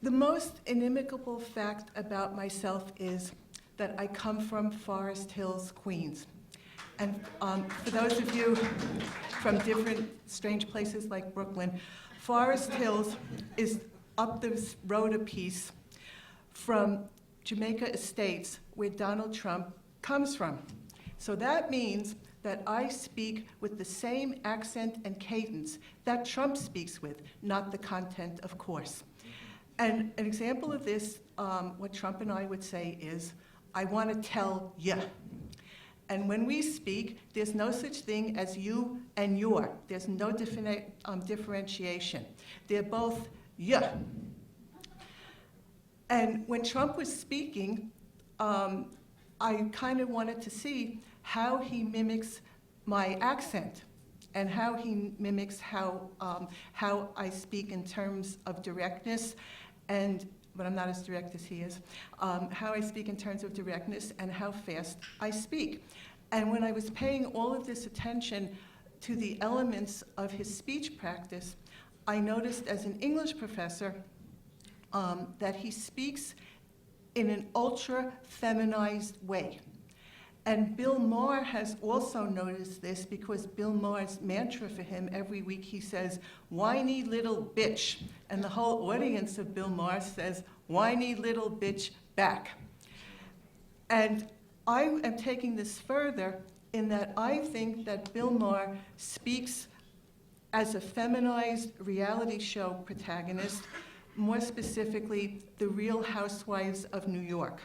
The most inimicable fact about myself is that I come from Forest Hills, Queens. And for those of you from different strange places like Brooklyn, Forest Hills is up the road a piece from Jamaica Estates, where Donald Trump comes from. So that means that I speak with the same accent and cadence that Trump speaks with, not the content, of course. And an example of this, what Trump and I would say is, I want to tell ya. And when we speak, there's no such thing as you and your. There's no differentiation. They're both ya. And when Trump was speaking, I kind of wanted to see how he mimics my accent and how he mimics how I speak in terms of directness, but I'm not as direct as he is, how I speak in terms of directness and how fast I speak. And when I was paying all of this attention to the elements of his speech practice, I noticed as an English professor that he speaks in an ultra-feminized way. And Bill Maher has also noticed this because Bill Maher's mantra for him every week, he says, whiny little bitch. And the whole audience of Bill Maher says, whiny little bitch back. And I am taking this further in that I think that Bill Maher speaks as a feminized reality show protagonist, more specifically, The Real Housewives of New York.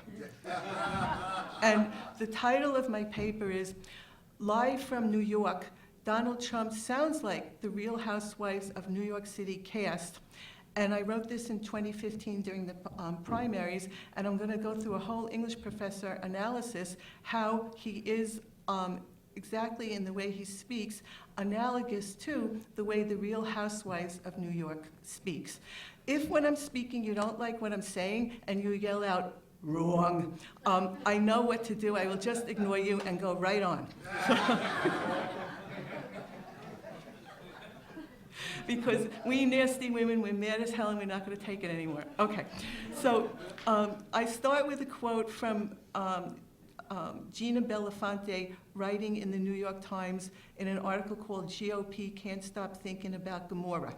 And the title of my paper is Live from New York, Donald Trump Sounds Like the Real Housewives of New York City Cast. And I wrote this in 2015 during the primaries, and I'm gonna go through a whole English professor analysis how he is exactly in the way he speaks, analogous to the way the Real Housewives of New York speaks. If when I'm speaking you don't like what I'm saying and you yell out, wrong, I know what to do. I will just ignore you and go right on. Because we nasty women, we're mad as hell and we're not gonna take it anymore. Okay, so I start with a quote from Gina Belafonte writing in the New York Times in an article called GOP Can't Stop Thinking About Gomorrah.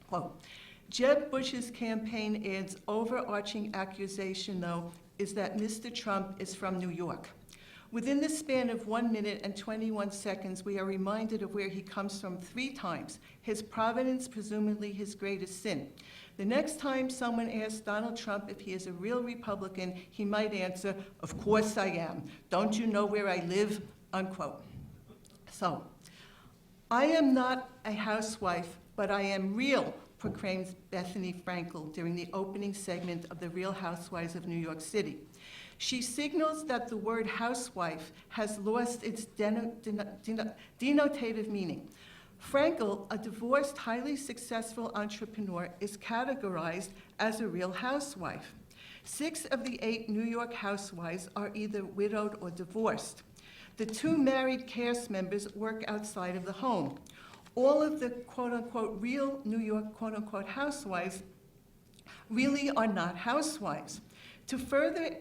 Quote, Jeb Bush's campaign ad's overarching accusation, though, is that Mr. Trump is from New York. Within the span of 1 minute and 21 seconds, we are reminded of where he comes from 3 times, his providence presumably his greatest sin. The next time someone asks Donald Trump if he is a real Republican, he might answer, of course I am. Don't you know where I live? Unquote. So, I am not a housewife, but I am real, proclaims Bethany Frankel during the opening segment of The Real Housewives of New York City. She signals that the word housewife has lost its denotative meaning. Frankel, a divorced, highly successful entrepreneur, is categorized as a real housewife. 6 of the 8 New York housewives are either widowed or divorced. The 2 married cast members work outside of the home. All of the quote-unquote real New York quote-unquote housewives really are not housewives. To further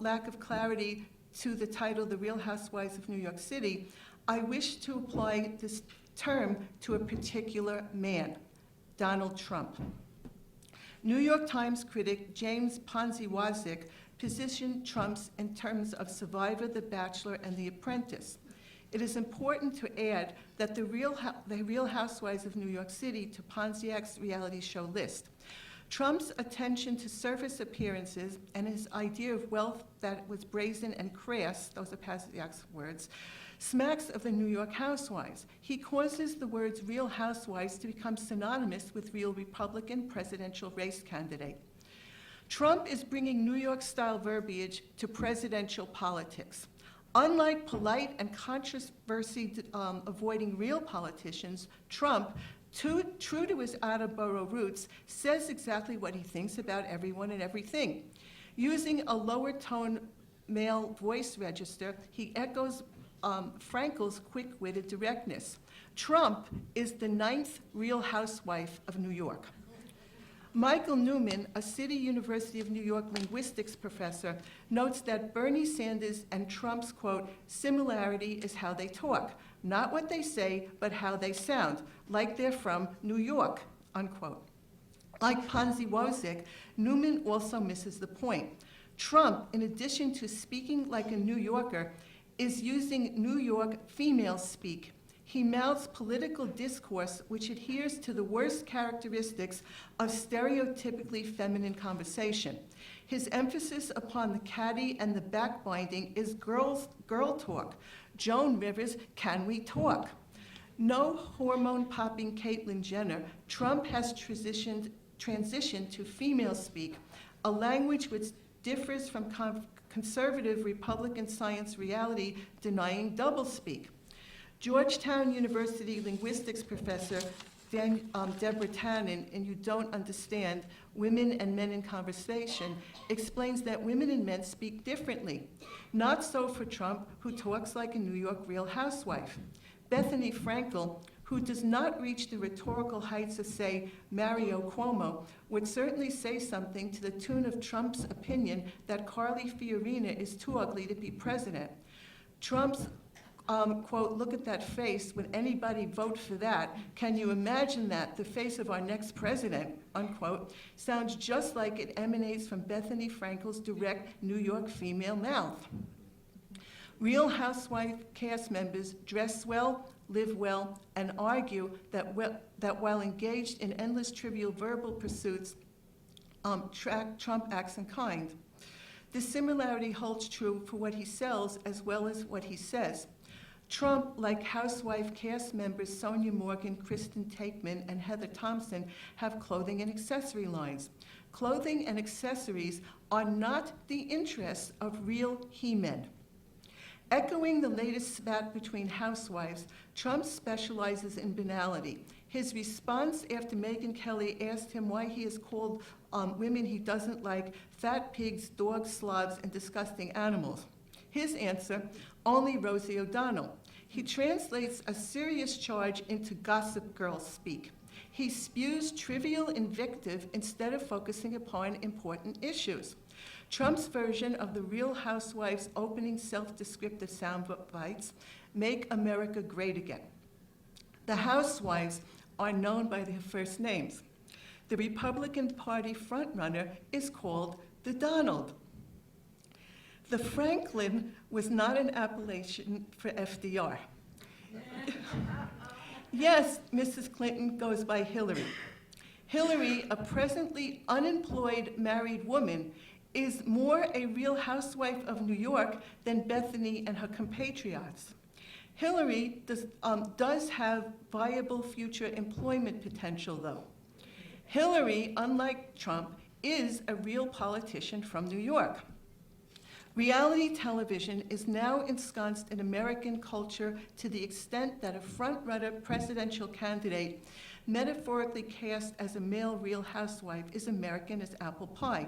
lack of clarity to the title, The Real Housewives of New York City, I wish to apply this term to a particular man, Donald Trump. New York Times critic James Ponzi-Wazik positioned Trump in terms of Survivor, The Bachelor, and The Apprentice. It is important to add that the Real Housewives of New York City to Ponziak's reality show list. Trump's attention to surface appearances and his idea of wealth that was brazen and crass, those are Ponziak's words, smacks of the New York housewives. He causes the words Real Housewives to become synonymous with real Republican presidential race candidate. Trump is bringing New York-style verbiage to presidential politics. Unlike polite and controversy-avoiding real politicians, Trump, true to his Attleboro roots, says exactly what he thinks about everyone and everything. Using a lower-tone male voice register, he echoes Frankel's quick-witted directness. Trump is the 9th Real Housewife of New York. Michael Newman, a City University of New York linguistics professor, notes that Bernie Sanders and Trump's, quote, similarity is how they talk, not what they say, but how they sound, like they're from New York, unquote. Like Ponzi Wozik, Newman also misses the point. Trump, in addition to speaking like a New Yorker, is using New York female speak. He mouths political discourse which adheres to the worst characteristics of stereotypically feminine conversation. His emphasis upon the catty and the backbinding is girl talk. Joan Rivers, can we talk? No hormone-popping Caitlyn Jenner, Trump has transitioned to female speak, a language which differs from conservative Republican science reality denying doublespeak. Georgetown University linguistics professor Deborah Tannen, in You Don't Understand, Women and Men in Conversation, explains that women and men speak differently. Not so for Trump, who talks like a New York Real Housewife. Bethany Frankel, who does not reach the rhetorical heights of, say, Mario Cuomo, would certainly say something to the tune of Trump's opinion that Carly Fiorina is too ugly to be president. Trump's quote, look at that face, would anybody vote for that? Can you imagine that, the face of our next president, unquote, sounds just like it emanates from Bethany Frankel's direct New York female mouth. Real Housewife cast members dress well, live well, and argue that while engaged in endless trivial verbal pursuits, Trump acts in kind. This similarity holds true for what he sells as well as what he says. Trump, like housewife cast members Sonia Morgan, Kristen Takeman, and Heather Thompson, have clothing and accessory lines. Clothing and accessories are not the interests of real he-men. Echoing the latest spat between housewives, Trump specializes in banality. His response after Megyn Kelly asked him why he has called women he doesn't like fat pigs, dogs, slobs, and disgusting animals. His answer, only Rosie O'Donnell. He translates a serious charge into gossip girl speak. He spews trivial invective instead of focusing upon important issues. Trump's version of the Real Housewives' opening self-descriptive sound bites, Make America Great Again. The housewives are known by their first names. The Republican Party frontrunner is called the Donald. The Franklin was not an appellation for FDR. Yes, Mrs. Clinton goes by Hillary. Hillary, a presently unemployed married woman, is more a Real Housewife of New York than Bethany and her compatriots. Hillary does have viable future employment potential, though. Hillary, unlike Trump, is a real politician from New York. Reality television is now ensconced in American culture to the extent that a front-runner presidential candidate, metaphorically cast as a male Real Housewife, is American as apple pie.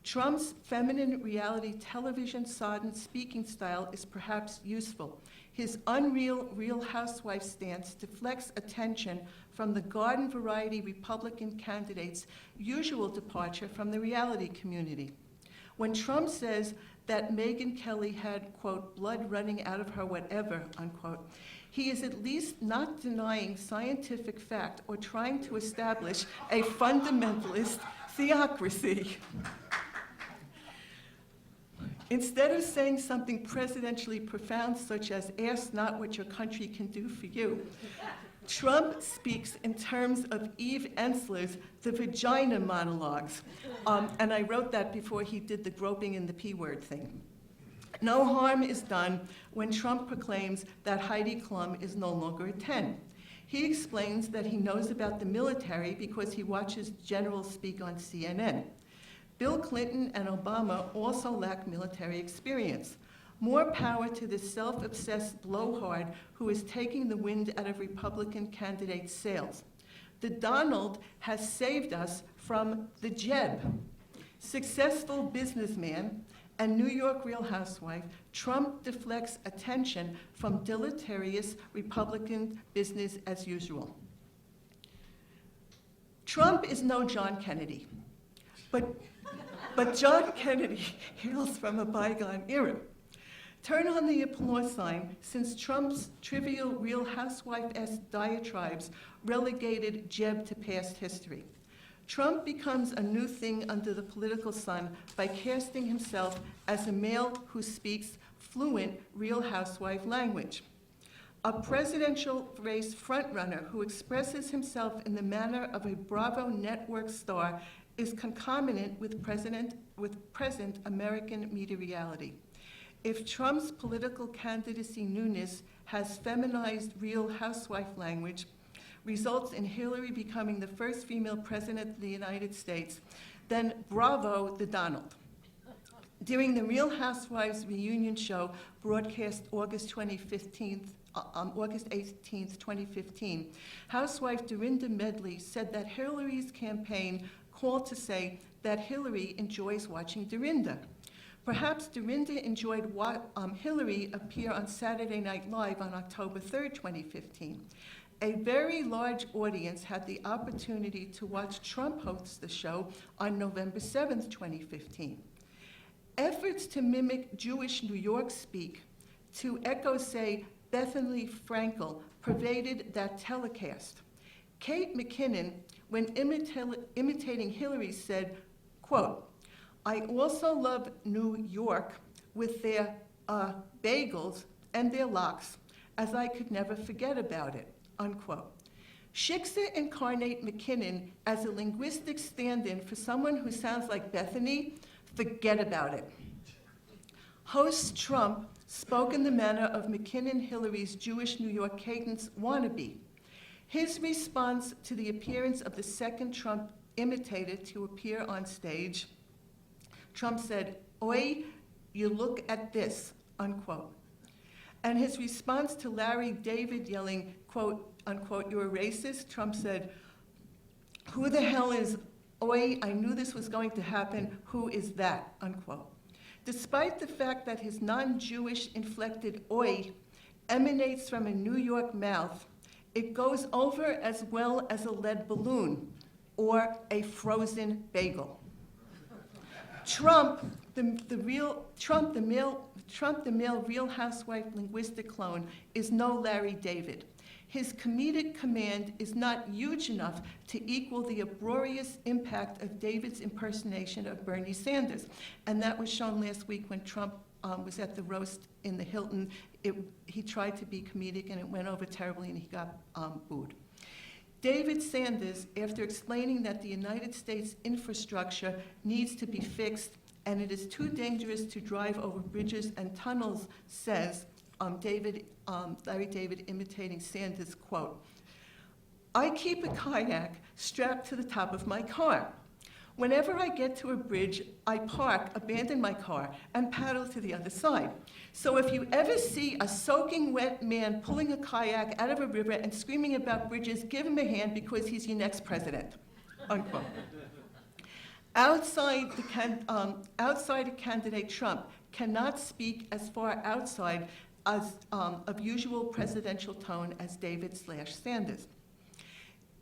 Trump's feminine reality television sodden speaking style is perhaps useful. His unreal Real Housewife stance deflects attention from the garden variety Republican candidates' usual departure from the reality community. When Trump says that Megyn Kelly had, quote, blood running out of her whatever, unquote, he is at least not denying scientific fact or trying to establish a fundamentalist theocracy. Instead of saying something presidentially profound, such as, ask not what your country can do for you, Trump speaks in terms of Eve Ensler's The Vagina Monologues. And I wrote that before he did the groping and the P word thing. No harm is done when Trump proclaims that Heidi Klum is no longer a 10. He explains that he knows about the military because he watches generals speak on CNN. Bill Clinton and Obama also lack military experience. More power to this self-obsessed blowhard who is taking the wind out of Republican candidates' sails. The Donald has saved us from the Jeb. Successful businessman and New York Real Housewife, Trump deflects attention from deleterious Republican business as usual. Trump is no John Kennedy, but John Kennedy hails from a bygone era. Turn on the applause sign, since Trump's trivial Real Housewife-esque diatribes relegated Jeb to past history. Trump becomes a new thing under the political sun by casting himself as a male who speaks fluent Real Housewife language. A presidential race frontrunner who expresses himself in the manner of a Bravo network star is concomitant with present American media reality. If Trump's political candidacy newness has feminized Real Housewife language, results in Hillary becoming the first female president of the United States, then bravo the Donald. During the Real Housewives reunion show broadcast August 18th, 2015, housewife Dorinda Medley said that Hillary's campaign called to say that Hillary enjoys watching Dorinda. Perhaps Dorinda enjoyed Hillary appear on Saturday Night Live on October 3rd, 2015. A very large audience had the opportunity to watch Trump host the show on November 7th, 2015. Efforts to mimic Jewish New York speak, to echo, say, Bethany Frankel, pervaded that telecast. Kate McKinnon, when imitating Hillary, said, quote, "I also love New York with their bagels and their lox, as I could never forget about it," unquote. Shiksa incarnate McKinnon as a linguistic stand-in for someone who sounds like Bethany. Forget about it. Host Trump spoke in the manner of McKinnon Hillary's Jewish New York cadence wannabe. His response to the appearance of the second Trump imitator to appear on stage, Trump said, "Oi, you look at this," unquote. And his response to Larry David yelling, quote, unquote, "You're a racist," Trump said, "Who the hell is, oi, I knew this was going to happen, who is that," unquote. Despite the fact that his non-Jewish inflected oi emanates from a New York mouth, it goes over as well as a lead balloon or a frozen bagel. Trump, the male Real Housewife linguistic clone, is no Larry David. His comedic command is not huge enough to equal the uproarious impact of David's impersonation of Bernie Sanders. And that was shown last week when Trump was at the roast in the Hilton. He tried to be comedic and it went over terribly and he got booed. David Sanders, after explaining that the United States infrastructure needs to be fixed and it is too dangerous to drive over bridges and tunnels, says, Larry David imitating Sanders, quote, "I keep a kayak strapped to the top of my car. Whenever I get to a bridge, I park, abandon my car, and paddle to the other side. So if you ever see a soaking wet man pulling a kayak out of a river and screaming about bridges, give him a hand because he's your next president," unquote. Outsider candidate Trump cannot speak as far outside of usual presidential tone as David/Sanders.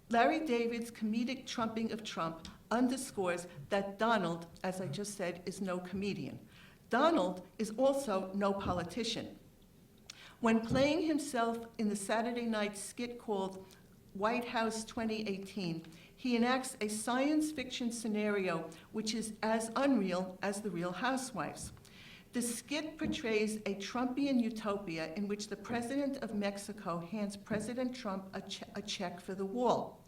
Larry David's comedic trumping of Trump underscores that Donald, as I just said, is no comedian. Donald is also no politician. When playing himself in the Saturday night skit called White House 2018, he enacts a science fiction scenario which is as unreal as the Real Housewives. The skit portrays a Trumpian utopia in which the president of Mexico hands President Trump a check for the wall.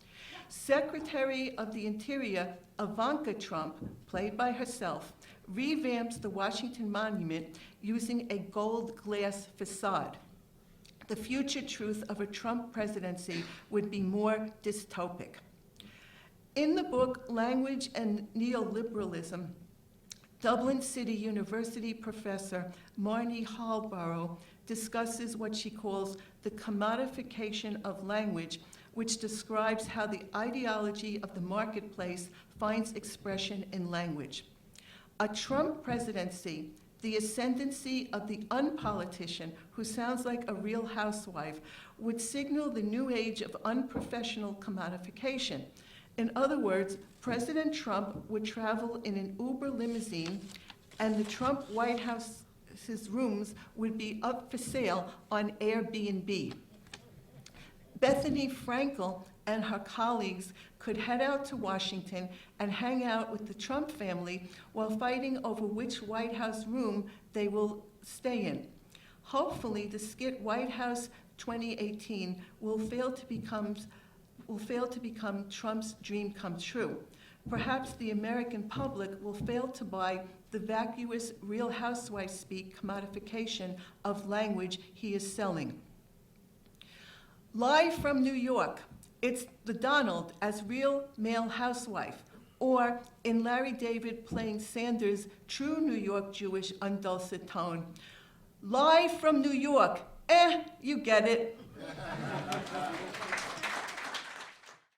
Secretary of the Interior Ivanka Trump, played by herself, revamps the Washington Monument using a gold glass facade. The future truth of a Trump presidency would be more dystopic. In the book Language and Neoliberalism, Dublin City University professor Marnie Hallborough discusses what she calls the commodification of language, which describes how the ideology of the marketplace finds expression in language. A Trump presidency, the ascendancy of the unpolitician who sounds like a Real Housewife, would signal the new age of unprofessional commodification. In other words, President Trump would travel in an Uber limousine, and the Trump White House's rooms would be up for sale on Airbnb. Bethany Frankel and her colleagues could head out to Washington and hang out with the Trump family while fighting over which White House room they will stay in. Hopefully, the skit White House 2018 will fail to become Trump's dream come true. Perhaps the American public will fail to buy the vacuous Real Housewives speak commodification of language he is selling. Live from New York, it's the Donald as real male housewife, or in Larry David playing Sanders' true New York Jewish undulcet tone. Live from New York, you get it.